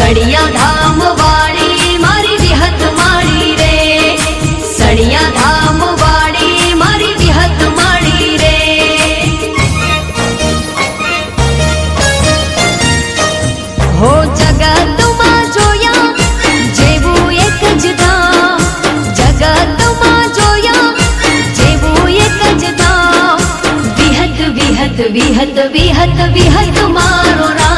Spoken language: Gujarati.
સળિયા ધામ વાળી મારી વિહત માળી રે, સળિયા ધામ વાળી મારી વિહત માળી રે। હો જગતમાં જોયા જેવું એક જ ધામ, જગતમાં જોયા જેવું એક જ ધામ, વિહત વિહત વિહત વિહત વિહત મારો રામ।